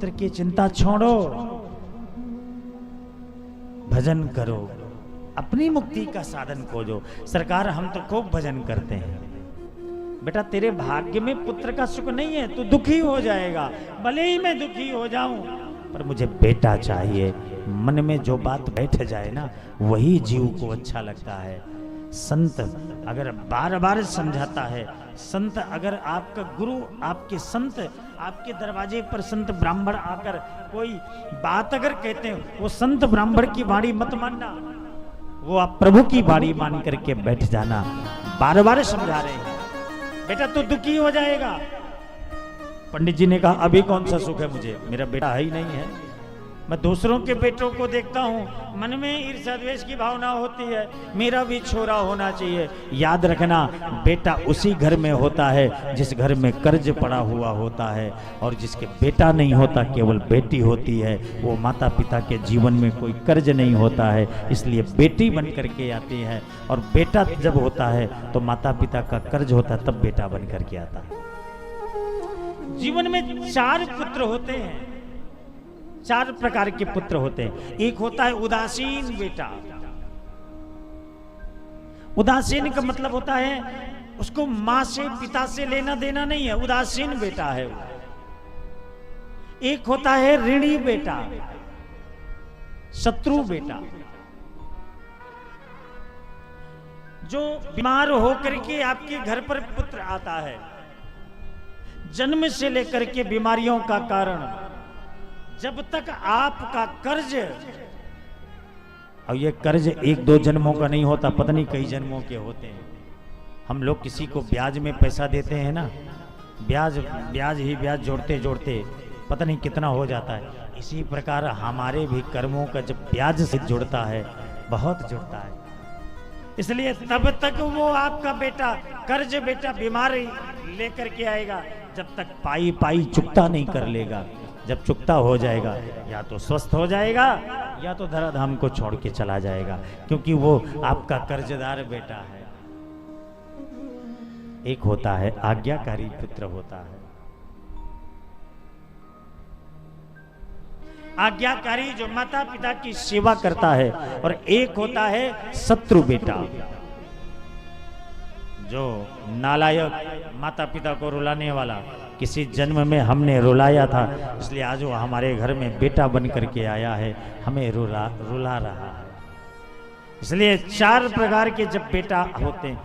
पुत्र की चिंता छोड़ो, भजन करो, अपनी मुक्ति का साधन खोजो। सरकार हम तो खूब भजन करते हैं, बेटा तेरे भाग्य में पुत्र का सुख नहीं है, तू दुखी हो जाएगा। भले ही मैं दुखी हो जाऊं, पर मुझे बेटा चाहिए। मन में जो बात बैठ जाए ना, वही जीव को अच्छा लगता है। संत अगर बार बार समझाता है, संत अगर आपका गुरु, आपके संत आपके दरवाजे पर संत ब्राह्मण आकर कोई बात अगर कहते हैं, वो संत ब्राह्मण की वाणी मत मानना, वो आप प्रभु की वाणी मान करके बैठ जाना। बार बार समझा रहे हैं, बेटा तू दुखी हो जाएगा। पंडित जी ने कहा अभी कौन सा सुख है मुझे, मेरा बेटा है ही नहीं है। मैं दूसरों के बेटों को देखता हूँ, मन में ईर्ष्या द्वेष की भावना होती है, मेरा भी छोरा होना चाहिए। याद रखना, बेटा उसी घर में होता है जिस घर में कर्ज पड़ा हुआ होता है, और जिसके बेटा नहीं होता केवल बेटी होती है, वो माता पिता के जीवन में कोई कर्ज नहीं होता है। इसलिए बेटी बन करके आती है, और बेटा जब होता है तो माता पिता का कर्ज होता है, तब बेटा बन करके आता है। जीवन में 4 पुत्र होते हैं, 4 प्रकार के पुत्र होते हैं। एक होता है उदासीन बेटा। उदासीन का मतलब होता है उसको मां से पिता से लेना देना नहीं है, उदासीन बेटा है वो। एक होता है ऋणी बेटा, शत्रु बेटा, जो बीमार होकर के आपके घर पर पुत्र आता है, जन्म से लेकर के बीमारियों का कारण, जब तक आपका कर्ज, और ये कर्ज 1-2 जन्मों का नहीं होता, पता नहीं कई जन्मों के होते हैं। हम लोग किसी को ब्याज में पैसा देते हैं ना, ब्याज ही ब्याज जोड़ते जोड़ते पता नहीं कितना हो जाता है। इसी प्रकार हमारे भी कर्मों का जब ब्याज से जुड़ता है, बहुत जुड़ता है। इसलिए तब तक वो आपका बेटा कर्ज बेटा बीमारी लेकर के आएगा, जब तक पाई पाई चुकता नहीं कर लेगा। जब चुकता हो जाएगा, या तो स्वस्थ हो जाएगा या तो धराधाम को छोड़ के चला जाएगा, क्योंकि वो आपका कर्जदार बेटा है। एक होता है आज्ञाकारी पुत्र होता है, आज्ञाकारी जो माता पिता की सेवा करता है, और एक होता है शत्रु बेटा, जो नालायक, माता पिता को रुलाने वाला। किसी जन्म में हमने रुलाया था, इसलिए आज वो हमारे घर में बेटा बन करके आया है, हमें रुला रहा है। इसलिए 4 प्रकार के जब बेटा होते हैं,